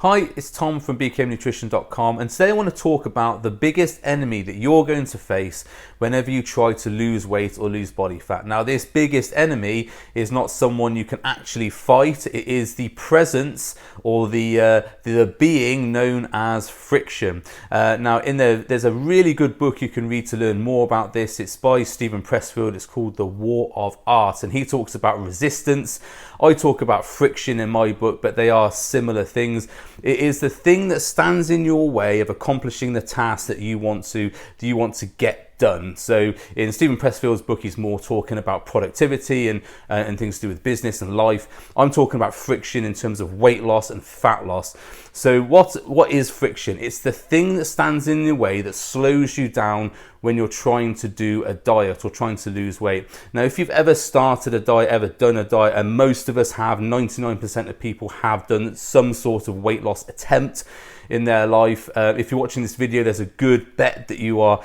Hi, it's Tom from bkmnutrition.com, and today I want to talk about the biggest enemy that you're going to face whenever you try to lose weight or lose body fat. Now, this biggest enemy is not someone you can actually fight. It is the presence or the being known as friction. Now, there's a really good book you can read to learn more about this. It's by Steven Pressfield. It's called The War of Art, and he talks about resistance. I talk about friction in my book, but they are similar things. It is the thing that stands in your way of accomplishing the task that you want to get done. So in Steven Pressfield's book, he's more talking about productivity and things to do with business and life. I'm talking about friction in terms of weight loss and fat loss. So what is friction? It's the thing that stands in your way that slows you down when you're trying to do a diet or trying to lose weight. Now, if you've ever started a diet, ever done a diet, and most of us have, 99% of people have done some sort of weight loss attempt in their life. If you're watching this video, there's a good bet that you are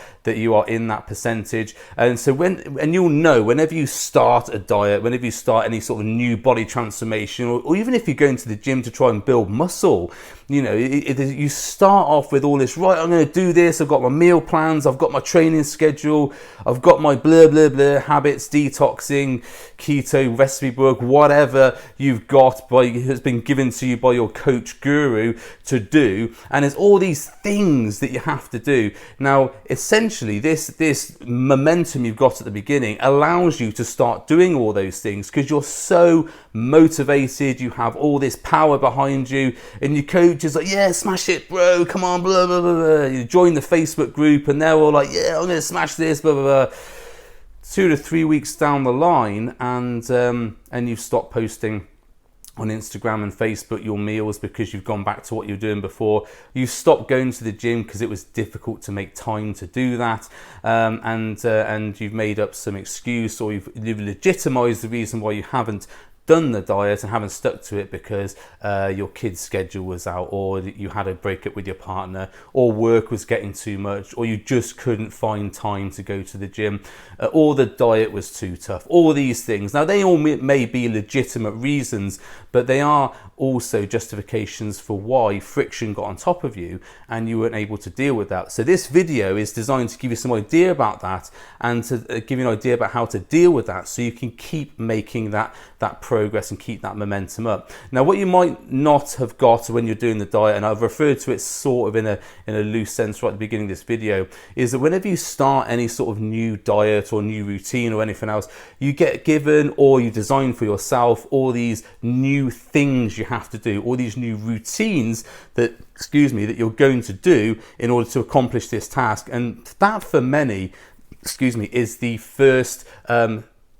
in that percentage. And so you'll know whenever you start a diet, whenever you start any sort of new body transformation, or even if you're going to the gym to try and build muscle, you start off with all this, right, I'm going to do this, I've got my meal plans, I've got my training schedule, I've got my blah, blah, blah, habits, detoxing, keto, recipe book, whatever you've got has been given to you by your coach guru to do. And there's all these things that you have to do. Now, essentially, this momentum you've got at the beginning allows you to start doing all those things because you're so motivated, you have all this power behind you, and your coach is like, yeah, smash it, bro, come on, blah, blah, blah, blah. You join the Facebook group and they're all like, yeah, I'm going to smash this, blah, blah, blah. 2 to 3 weeks down the line, and you've stopped posting on Instagram and Facebook your meals because you've gone back to what you were doing before. You stopped going to the gym because it was difficult to make time to do that, and you've made up some excuse, or you've legitimized the reason why you haven't done the diet and haven't stuck to it because your kid's schedule was out, or you had a breakup with your partner, or work was getting too much, or you just couldn't find time to go to the gym, or the diet was too tough. All these things. Now, they all may be legitimate reasons, but they are also justifications for why friction got on top of you and you weren't able to deal with that. So this video is designed to give you some idea about that and to give you an idea about how to deal with that so you can keep making that progress and keep that momentum up. Now, what you might not have got when you're doing the diet, and I've referred to it sort of in a loose sense right at the beginning of this video, is that whenever you start any sort of new diet or new routine or anything else, you get given, or you design for yourself, all these new things you have to do, all these new routines that you're going to do in order to accomplish this task. And that, for many, is the first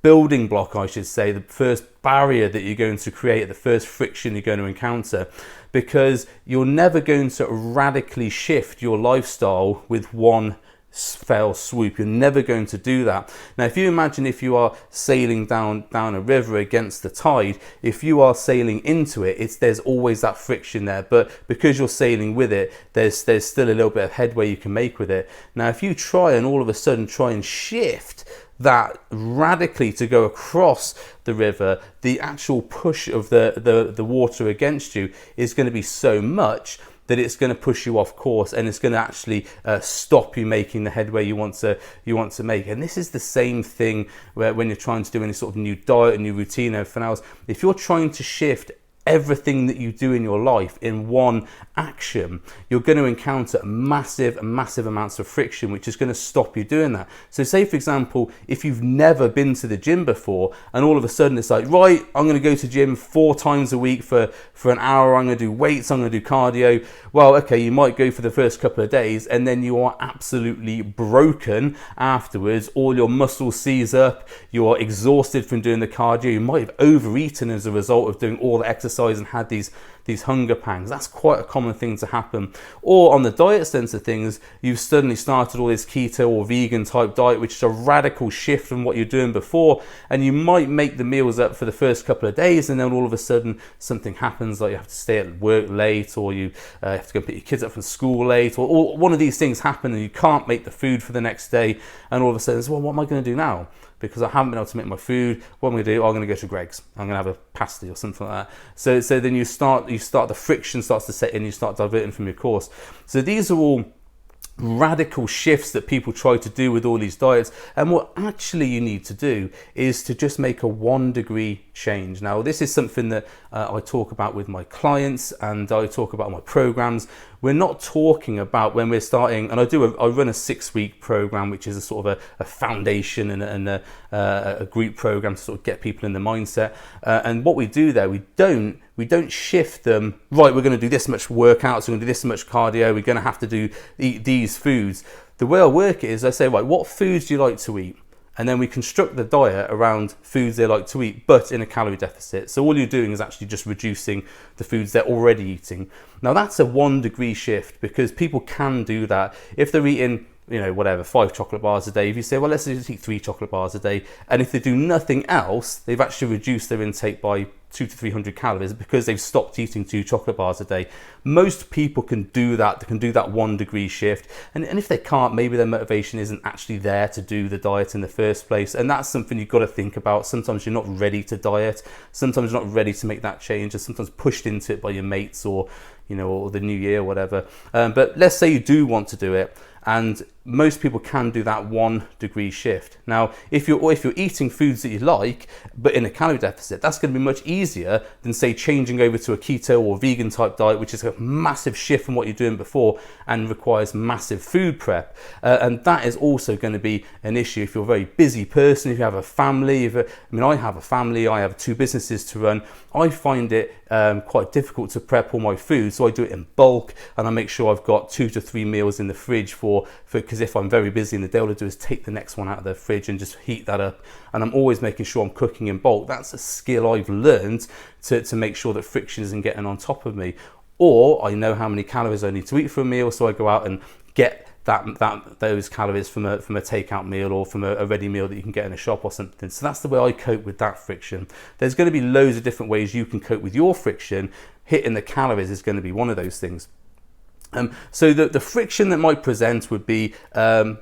building block, I should say, the first barrier that you're going to create, the first friction you're going to encounter, because you're never going to radically shift your lifestyle with one fell swoop. You're never going to do that. Now, if you imagine if you are sailing down a river against the tide, if you are sailing into it, there's always that friction there, but because you're sailing with it, there's still a little bit of headway you can make with it. Now, if you try and all of a sudden try and shift that radically to go across the river, the actual push of the water against you is going to be so much that it's going to push you off course, and it's going to actually stop you making the headway you want to make. And this is the same thing when you're trying to do any sort of new diet, a new routine, everything else. If you're trying to shift everything that you do in your life in one action, you're going to encounter massive amounts of friction, which is going to stop you doing that. So say, for example, if you've never been to the gym before and all of a sudden it's like, right, I'm going to go to gym 4 times a week for an hour, I'm going to do weights, I'm going to do cardio. Well, okay, you might go for the first couple of days and then you are absolutely broken afterwards. All your muscles seize up, you're exhausted from doing the cardio, you might have overeaten as a result of doing all the exercise and had these hunger pangs. That's quite a common thing to happen. Or on the diet sense of things, you've suddenly started all this keto or vegan type diet, which is a radical shift from what you're doing before, and you might make the meals up for the first couple of days, and then all of a sudden something happens, like you have to stay at work late, or you have to go pick your kids up from school late, or one of these things happen and you can't make the food for the next day, and all of a sudden, well, what am I going to do now? Because I haven't been able to make my food. What I'm going to do? I'm going to go to Greg's. I'm going to have a pasty or something like that. So then you start the friction starts to set in, you start diverting from your course. So these are all radical shifts that people try to do with all these diets, and what actually you need to do is to just make a 1-degree change. Now this is something that I talk about with my clients, and I talk about my programs. We're not talking about when we're starting, and I run a 6-week program, which is a sort of a foundation and a group program to sort of get people in the mindset. And what we do there, we don't shift them, right, we're going to do this much workouts, we're going to do this much cardio, we're going to have to eat these foods. The way I work it is I say, right, what foods do you like to eat? And then we construct the diet around foods they like to eat, but in a calorie deficit. So all you're doing is actually just reducing the foods they're already eating. Now that's a 1-degree shift, because people can do that. If they're eating, 5 chocolate bars a day, if you say, well, let's just eat 3 chocolate bars a day, and if they do nothing else, they've actually reduced their intake by 200 to 300 calories because they've stopped eating 2 chocolate bars a day. Most people can do that. They can do that 1-degree shift. And if they can't, maybe their motivation isn't actually there to do the diet in the first place. And that's something you've got to think about. Sometimes you're not ready to diet. Sometimes you're not ready to make that change. Or sometimes pushed into it by your mates or the new year or whatever. But let's say you do want to do it. And most people can do that 1-degree shift. Now, if you're eating foods that you like, but in a calorie deficit, that's going to be much easier than, say, changing over to a keto or vegan type diet, which is a massive shift from what you're doing before and requires massive food prep. And that is also going to be an issue if you're a very busy person, if you have a family. I have a family, I have 2 businesses to run. I find it quite difficult to prep all my food, so I do it in bulk, and I make sure I've got 2 to 3 meals in the fridge because if I'm very busy in the day, all I do is take the next one out of the fridge and just heat that up. And I'm always making sure I'm cooking in bulk. That's a skill I've learned to make sure that friction isn't getting on top of me. Or I know how many calories I need to eat for a meal, so I go out and get those calories from a takeout meal or from a ready meal that you can get in a shop or something. So that's the way I cope with that friction. There's going to be loads of different ways you can cope with your friction. Hitting the calories is going to be one of those things. So the friction that might present would be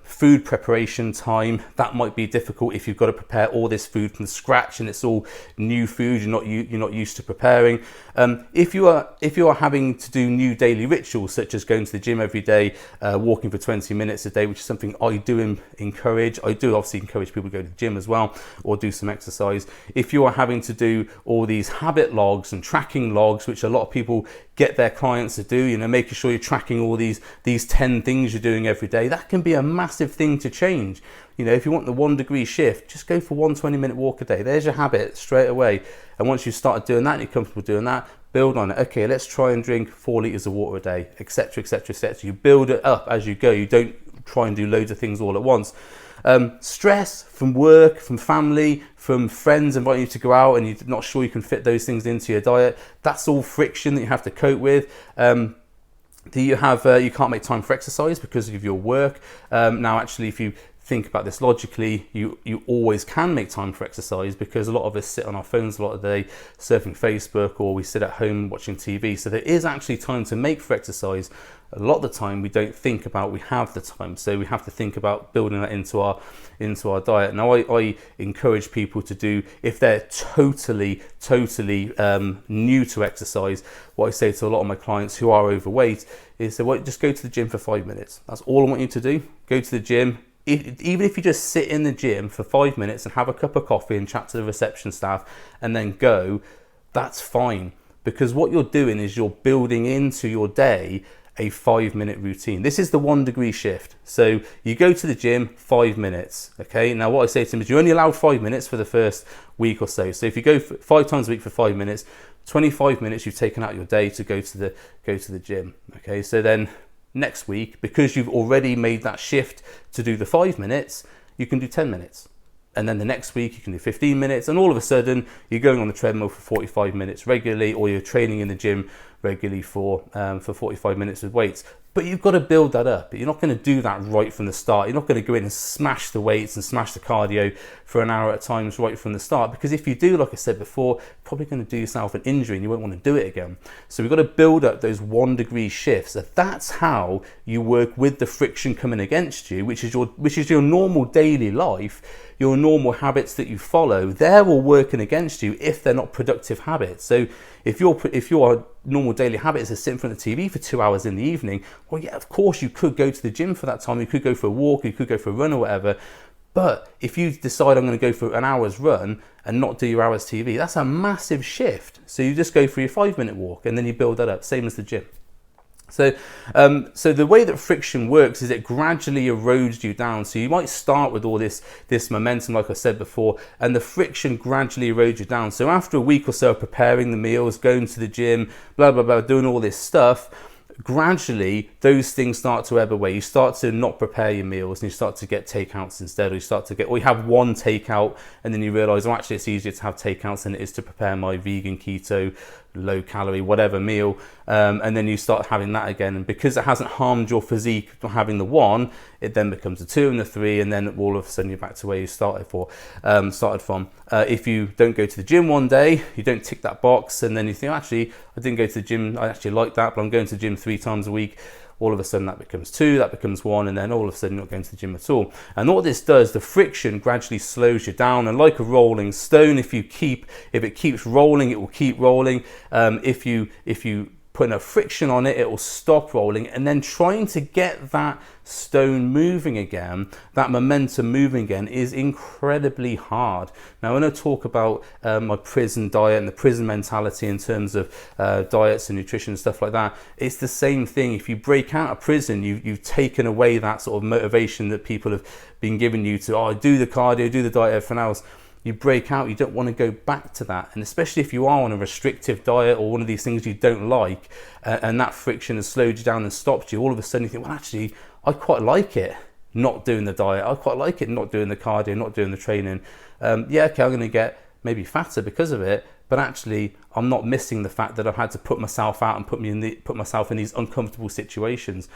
food preparation time. That might be difficult if you've got to prepare all this food from scratch and it's all new food you're not used to preparing. If you are having to do new daily rituals, such as going to the gym every day, walking for 20 minutes a day, which is something I do encourage. I do obviously encourage people to go to the gym as well or do some exercise. If you are having to do all these habit logs and tracking logs, which a lot of people get their clients to do, making sure you're tracking all these 10 things you're doing every day, that can be a massive thing to change. If you want the 1-degree shift, just go for 1 20-minute walk a day. There's your habit straight away. And once you've started doing that and you're comfortable doing that, build on it. Okay, let's try and drink 4 litres of water a day, etc., etc., etc. You build it up as you go. You don't try and do loads of things all at once. Stress from work, from family, from friends inviting you to go out and you're not sure you can fit those things into your diet, that's all friction that you have to cope with. You can't make time for exercise because of your work. Now actually, if you think about this logically, you always can make time for exercise, because a lot of us sit on our phones a lot of the day surfing Facebook, or we sit at home watching TV. So there is actually time to make for exercise. A lot of the time we don't think about we have the time, so we have to think about building that into our diet. Now I encourage people to do, if they're totally new to exercise, what I say to a lot of my clients who are overweight is just go to the gym for 5 minutes. That's all I want you to do. Go to the gym. Even if you just sit in the gym for 5 minutes and have a cup of coffee and chat to the reception staff and then go, that's fine. Because what you're doing is you're building into your day a 5-minute routine. This is the 1-degree shift. So you go to the gym 5 minutes. Okay. Now what I say to them is you're only allowed 5 minutes for the first week or so. So if you go 5 times a week for 5 minutes, 25 minutes you've taken out your day to go to the gym. Okay. So then next week, because you've already made that shift to do the 5 minutes, you can do 10 minutes. And then the next week you can do 15 minutes, and all of a sudden you're going on the treadmill for 45 minutes regularly, or you're training in the gym regularly for 45 minutes with weights. But you've got to build that up. You're not going to do that right from the start. You're not going to go in and smash the weights and smash the cardio for an hour at a time right from the start, because if you do, like I said before, you're probably going to do yourself an injury and you won't want to do it again. So we've got to build up those 1-degree shifts. That's how you work with the friction coming against you, which is your normal daily life, your normal habits that you follow. They're all working against you if they're not productive habits. So If your normal daily habit is to sit in front of the TV for 2 hours in the evening, well, yeah, of course you could go to the gym for that time. You could go for a walk, you could go for a run or whatever. But if you decide I'm going to go for an hour's run and not do your hour's TV, that's a massive shift. So you just go for your 5-minute walk and then you build that up, same as the gym. So the way that friction works is it gradually erodes you down. So you might start with all this momentum, like I said before, and the friction gradually erodes you down. So after a week or so of preparing the meals, going to the gym, blah, blah, blah, doing all this stuff, gradually those things start to ebb away. You start to not prepare your meals and you start to get takeouts instead, or you have one takeout and then you realize, oh, actually it's easier to have takeouts than it is to prepare my vegan, keto, low calorie, whatever meal, and then you start having that again, and because it hasn't harmed your physique having the one, it then becomes a 2 and a 3, and then all of a sudden you're back to where you started from. If you don't go to the gym one day, you don't tick that box, and then you think, actually I didn't go to the gym, I actually like that, but I'm going to the gym 3 times a week. All of a sudden that becomes 2, that becomes 1, and then all of a sudden you're not going to the gym at all. And what this does, the friction gradually slows you down, and like a rolling stone, if it keeps rolling, it will keep rolling. If you put enough friction on it, it will stop rolling, and then trying to get that stone moving again, that momentum moving again, is incredibly hard. Now, when I talk about my prison diet and the prison mentality in terms of diets and nutrition and stuff like that, it's the same thing. If you break out of prison, you've taken away that sort of motivation that people have been giving you to, do the cardio, do the diet, everything else. You break out, you don't want to go back to that. And especially if you are on a restrictive diet or one of these things you don't like, and that friction has slowed you down and stopped you, all of a sudden you think, well, actually, I quite like it not doing the diet. I quite like it not doing the cardio, not doing the training. Okay, I'm going to get maybe fatter because of it, but actually I'm not missing the fact that I've had to put myself out and put myself in these uncomfortable situations,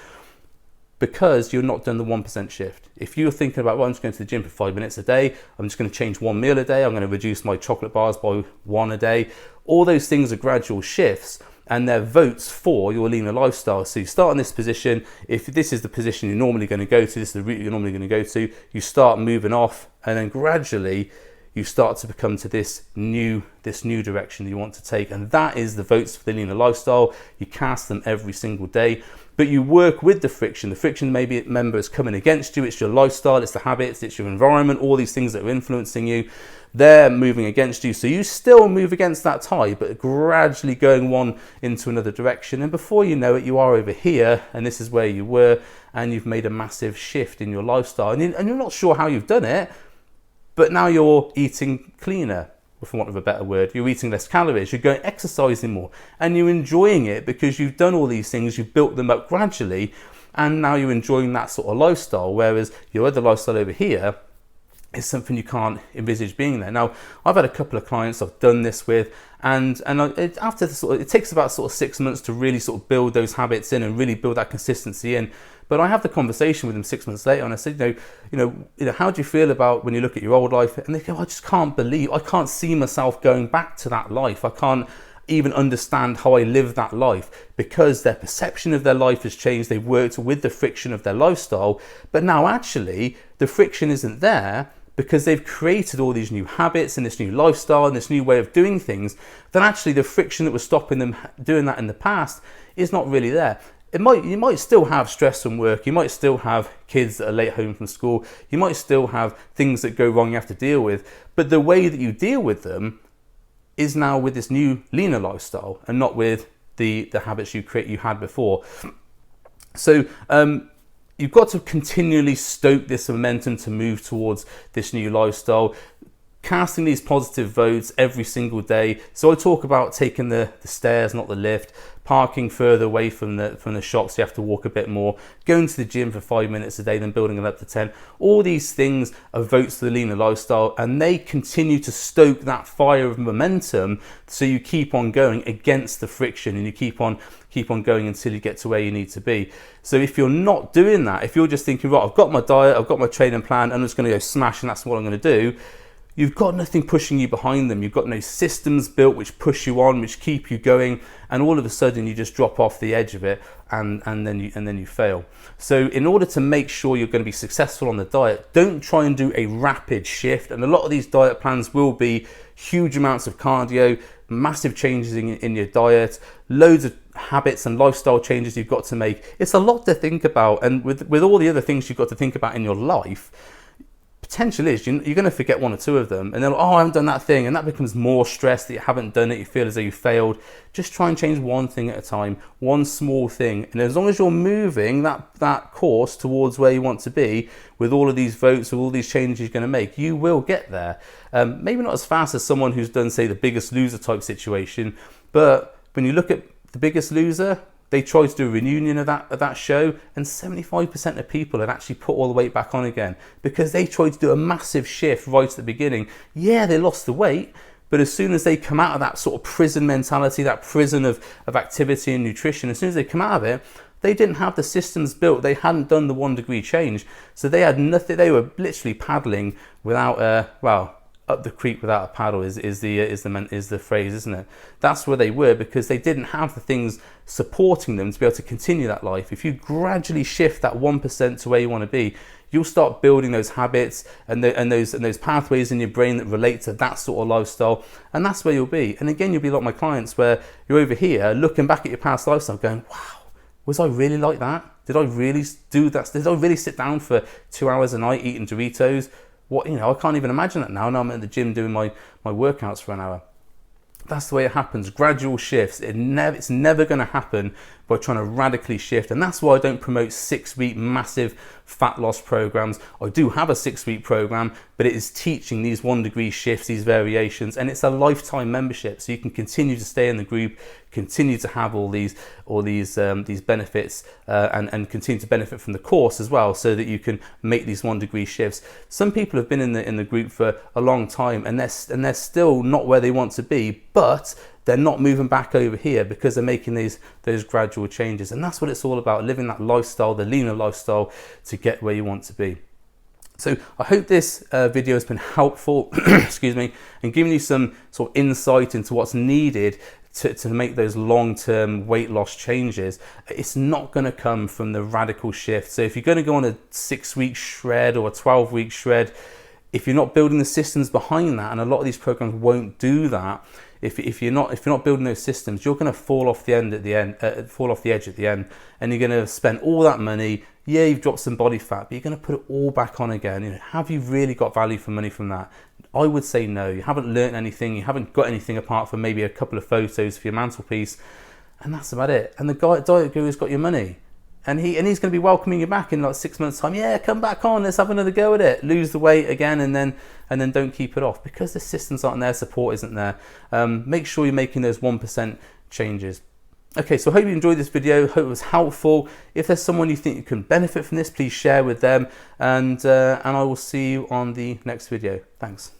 because you're not doing the 1% shift. If you're thinking about, well, I'm just going to the gym for 5 minutes a day, I'm just going to change one meal a day, I'm going to reduce my chocolate bars by 1 a day, all those things are gradual shifts, and they're votes for your leaner lifestyle. So you start in this position. If this is the position you're normally going to go to, this is the route you're normally going to go to, you start moving off, and then gradually you start to become to this new direction that you want to take. And that is the votes for the leaner lifestyle. You cast them every single day, but you work with the friction. The friction maybe member is coming against you. It's your lifestyle, it's the habits, it's your environment, all these things that are influencing you. They're moving against you. So you still move against that tide, but gradually going one into another direction. And before you know it, you are over here, and this is where you were, and you've made a massive shift in your lifestyle. And you're not sure how you've done it, but now you're eating cleaner, for want of a better word. You're eating less calories, you're going exercising more, and you're enjoying it because you've done all these things, you've built them up gradually, and now you're enjoying that sort of lifestyle, whereas your other lifestyle over here is something you can't envisage being there. Now, I've had a couple of clients I've done this with, and it takes about sort of 6 months to really sort of build those habits in and really build that consistency in. But I have the conversation with them 6 months later, and I said, you know, how do you feel about when you look at your old life? And they go, I just can't believe, I can't see myself going back to that life. I can't even understand how I live that life, because their perception of their life has changed. They've worked with the friction of their lifestyle, but now actually the friction isn't there, because they've created all these new habits and this new lifestyle and this new way of doing things. Then actually the friction that was stopping them doing that in the past is not really there. You might still have stress from work, you might still have kids that are late home from school, you might still have things that go wrong you have to deal with, but the way that you deal with them is now with this new leaner lifestyle and not with the habits you had before. So you've got to continually stoke this momentum to move towards this new lifestyle, casting these positive votes every single day. So I talk about taking the stairs, not the lift, parking further away from the shops, so you have to walk a bit more, going to the gym for 5 minutes a day, then building it up to 10. All these things are votes to the leaner lifestyle, and they continue to stoke that fire of momentum, so you keep on going against the friction, and you keep on going until you get to where you need to be. So if you're not doing that, if you're just thinking, right, I've got my diet, I've got my training plan, I'm just going to go smash and that's what I'm going to do, you've got nothing pushing you behind them. You've got no systems built which push you on, which keep you going, and all of a sudden you just drop off the edge of it, and then you fail. So in order to make sure you're going to be successful on the diet, don't try and do a rapid shift. And a lot of these diet plans will be huge amounts of cardio, massive changes in your diet, loads of habits and lifestyle changes you've got to make. It's a lot to think about, and with all the other things you've got to think about in your life, potential is you're going to forget one or two of them, and then, oh, I haven't done that thing, and that becomes more stress that you haven't done it. You feel as though you failed. Just try and change one thing at a time, one small thing, and as long as you're moving that course towards where you want to be, with all of these votes, with all these changes you're going to make, you will get there. Maybe not as fast as someone who's done, say, the Biggest Loser type situation, but when you look at the Biggest Loser, they tried to do a reunion of that show, and 75% of people had actually put all the weight back on again, because they tried to do a massive shift right at the beginning. Yeah, they lost the weight, but as soon as they come out of that sort of prison mentality, that prison of activity and nutrition, as soon as they come out of it, they didn't have the systems built. They hadn't done the 1 degree change, so they had nothing. They were literally paddling without up the creek without a paddle is the phrase, isn't it? That's where they were, because they didn't have the things supporting them to be able to continue that life. If you gradually shift that 1% to where you want to be, you'll start building those habits and those pathways in your brain that relate to that sort of lifestyle, and that's where you'll be. And again, you'll be like my clients, where you're over here looking back at your past lifestyle going, wow, was I really like that? Did I really do that? Did I really sit down for 2 hours a night eating Doritos? What, I can't even imagine that now. Now I'm at the gym doing my workouts for an hour. That's the way it happens. Gradual shifts. It's never going to happen by trying to radically shift. And that's why I don't promote 6-week massive fat loss programs. I do have a 6-week program, but it is teaching these 1 degree shifts, these variations, and it's a lifetime membership. So you can continue to stay in the group, continue to have all these benefits, and continue to benefit from the course as well, so that you can make these 1 degree shifts. Some people have been in the group for a long time, and they're still not where they want to be, but they're not moving back over here because they're making those gradual changes. And that's what it's all about, living that lifestyle, the leaner lifestyle, to get where you want to be. So I hope this video has been helpful, excuse me, and giving you some sort of insight into what's needed to make those long-term weight loss changes. It's not going to come from the radical shift. So if you're going to go on a 6-week shred or a 12-week shred, if you're not building the systems behind that, and a lot of these programs won't do that, if you're not building those systems, you're going to fall off the edge at the end, and you're going to spend all that money. Yeah, you've dropped some body fat, but you're going to put it all back on again. Have you really got value for money from that? I would say no. You haven't learned anything. You haven't got anything apart from maybe a couple of photos for your mantelpiece, and that's about it. And the diet guru's got your money. And he's going to be welcoming you back in like 6 months' time. Yeah, come back on. Let's have another go at it. Lose the weight again, and then don't keep it off, because the systems aren't there, support isn't there. Make sure you're making those 1% changes. Okay, so I hope you enjoyed this video. Hope it was helpful. If there's someone you think you can benefit from this, please share with them, and I will see you on the next video. Thanks.